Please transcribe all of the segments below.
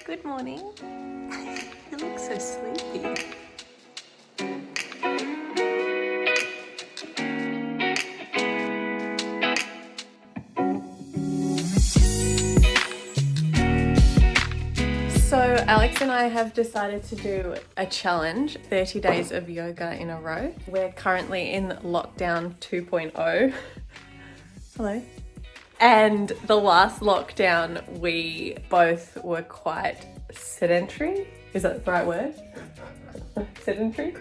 Good morning. You look so sleepy. So Alex and I have decided to do a challenge, 30 days of yoga in a row. We're currently in lockdown 2.0. Hello. And the last lockdown, we both were quite sedentary. Is that the right word? Sedentary?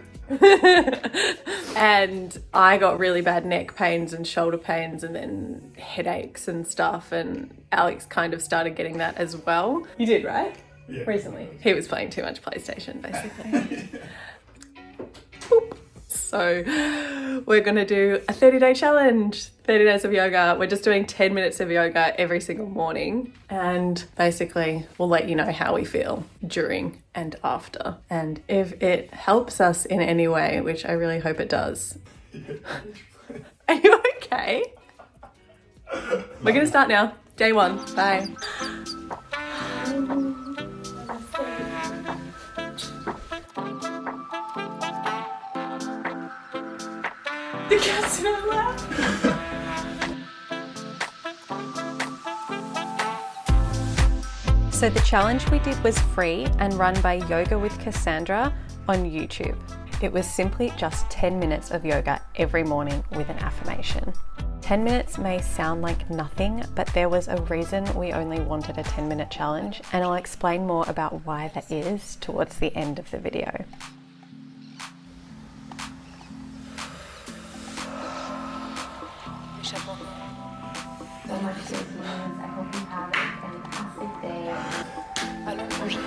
And I got really bad neck pains and shoulder pains and then headaches and stuff. And Alex kind of started getting that as well. You did, right? Yeah. Recently. He was playing too much PlayStation, basically. Boop. So we're gonna do a 30-day challenge, 30 days of yoga. We're just doing 10 minutes of yoga every single morning. And basically we'll let you know how we feel during and after. And if it helps us in any way, which I really hope it does. Are you okay? We're gonna start now. Day one, bye. The cat's in her lap. So the challenge we did was free and run by Yoga with Cassandra on YouTube. It was simply just 10 minutes of yoga every morning with an affirmation. 10 minutes may sound like nothing, but there was a reason we only wanted a 10-minute challenge, and I'll explain more about why that is towards the end of the video. So much this means I hope you have a fantastic day. Allons manger.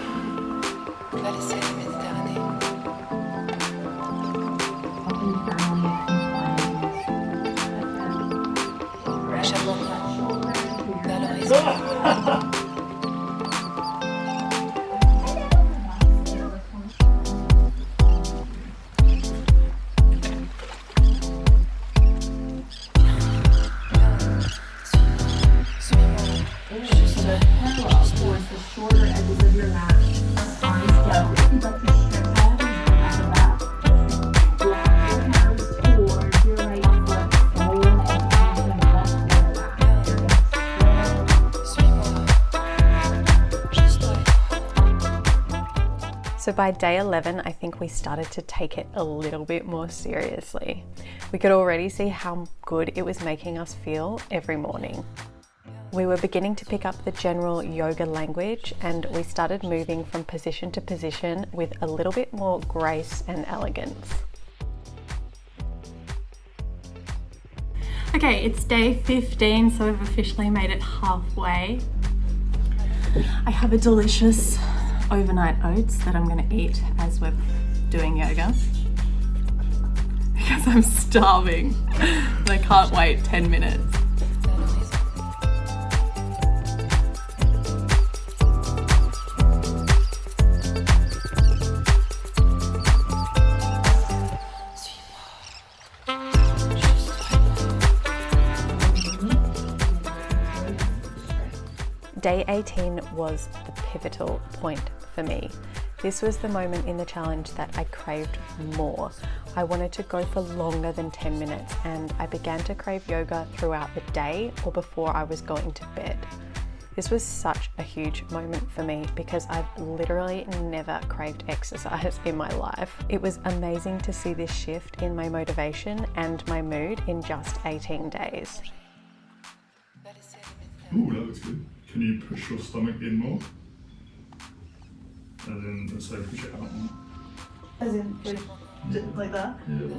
Va laisser la Méditerranée. Échappons vers l'horizon. So by day 11, I think we started to take it a little bit more seriously. We could already see how good it was making us feel every morning. We were beginning to pick up the general yoga language, and we started moving from position to position with a little bit more grace and elegance. Okay, it's day 15, so we've officially made it halfway. I have a delicious overnight oats that I'm going to eat as we're doing yoga because I'm starving and I can't wait 10 minutes. Day 18 was the pivotal point for me. This was the moment in the challenge that I craved more. I wanted to go for longer than 10 minutes, and I began to crave yoga throughout the day or before I was going to bed. This was such a huge moment for me because I've literally never craved exercise in my life. It was amazing to see this shift in my motivation and my mood in just 18 days. Ooh, that looks good. Can you push your stomach in more? And then let's say push it out more. As in, like that? Yeah.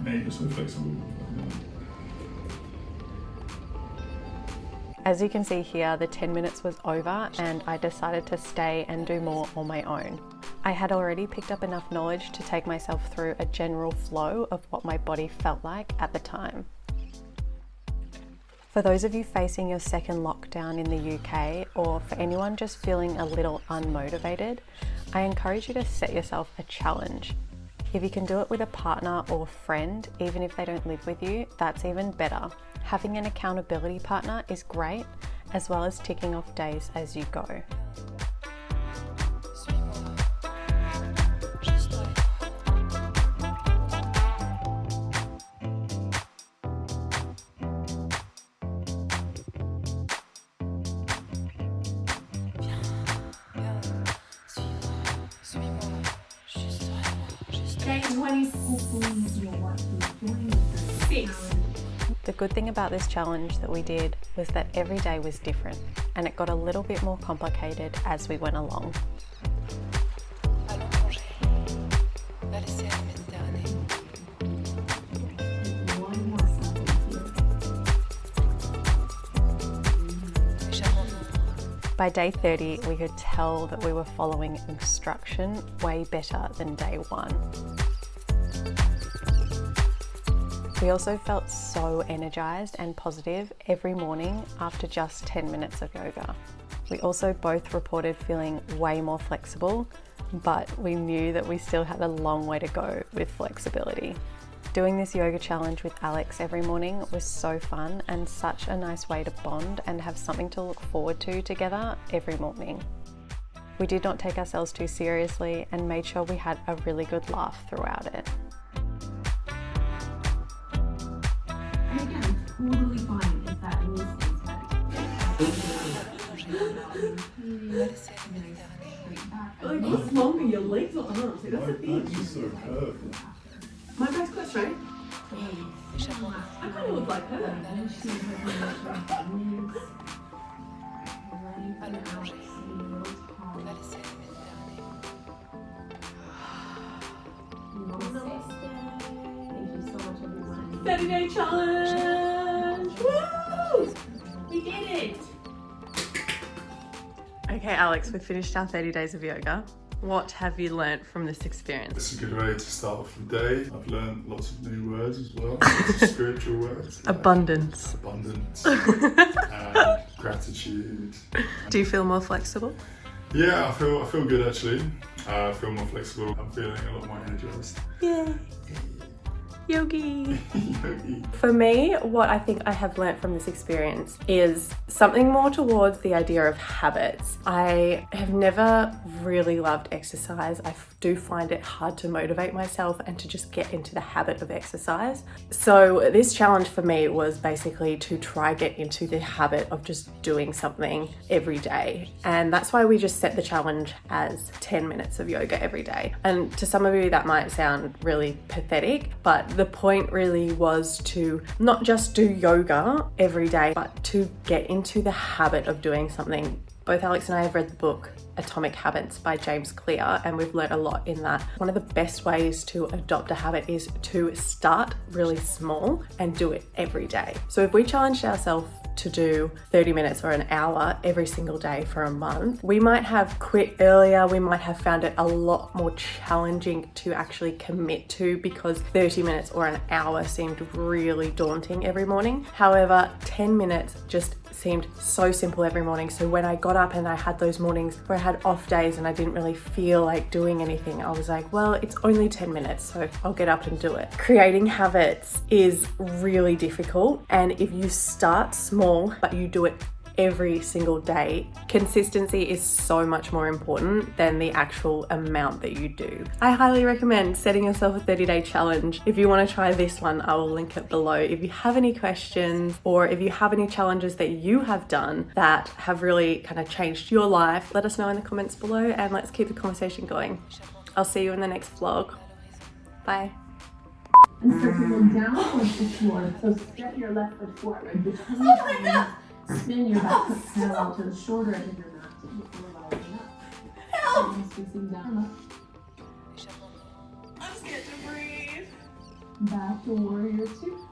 Mate, you're so flexible. As you can see here, the 10 minutes was over and I decided to stay and do more on my own. I had already picked up enough knowledge to take myself through a general flow of what my body felt like at the time. For those of you facing your second lockdown in the UK, or for anyone just feeling a little unmotivated, I encourage you to set yourself a challenge. If you can do it with a partner or friend, even if they don't live with you, that's even better. Having an accountability partner is great, as well as ticking off days as you go. The good thing about this challenge that we did was that every day was different, and it got a little bit more complicated as we went along. Allons manger. Va laisser la Méditerranée. Échappons-nous. By day 30, we could tell that we were following instruction way better than day 1. We also felt so energized and positive every morning after just 10 minutes of yoga. We also both reported feeling way more flexible, but we knew that we still had a long way to go with flexibility. Doing this yoga challenge with Alex every morning was so fun and such a nice way to bond and have something to look forward to together every morning. We did not take ourselves too seriously and made sure we had a really good laugh throughout it. And again, totally fine if that rule stays set. Va laisser la Méditerranée. Like, what's longer, your legs or arms? Like, that's the My thing. back is so curved. My back's quite straight. Échappons-nous. I kind of look like her. Allons manger. Va laisser la Méditerranée. Thank you so much, everyone. 30-day challenge! Woo! We did it! Okay, Alex, we've finished our 30 days of yoga. What have you learnt from this experience? It's a good way to start off the day. I've learned lots of new words as well, lots of spiritual words. Abundance. Abundance and gratitude. Do you feel more flexible? Yeah, I feel good actually. I feel more flexible. I'm feeling a lot more energized. Yay! Yogi! Yogi. For me, what I think I have learnt from this experience is something more towards the idea of habits. I have never really loved exercise. I do find it hard to motivate myself and to just get into the habit of exercise. So this challenge for me was basically to try get into the habit of just doing something every day. And that's why we just set the challenge as 10 minutes of yoga every day. And to some of you that might sound really pathetic, but the point really was to not just do yoga every day, but to get into the habit of doing something. Both Alex and I have read the book Atomic Habits by James Clear, and we've learned a lot in that. One of the best ways to adopt a habit is to start really small and do it every day. So if we challenged ourselves to do 30 minutes or an hour every single day for a month, we might have quit earlier. We might have found it a lot more challenging to actually commit to because 30 minutes or an hour seemed really daunting every morning. However, 10 minutes just seemed so simple every morning. So when I got up and I had those mornings where I had off days and I didn't really feel like doing anything, I was like, well, it's only 10 minutes, so I'll get up and do it. Creating habits is really difficult, and if you start small but you do it every single day, consistency is so much more important than the actual amount that you do. I highly recommend setting yourself a 30-day challenge. If you want to try this one, I will link it below. If you have any questions or if you have any challenges that you have done that have really kind of changed your life, let us know in the comments below and let's keep the conversation going. I'll see you in the next vlog. Bye. And circle down towards the floor. So step your left foot forward. Between your hands, spin your back foot parallel to the shoulder edge of your mat. Before rising up. Help! Facing down. Échappons-nous. I'm scared to breathe. Back to warrior 2.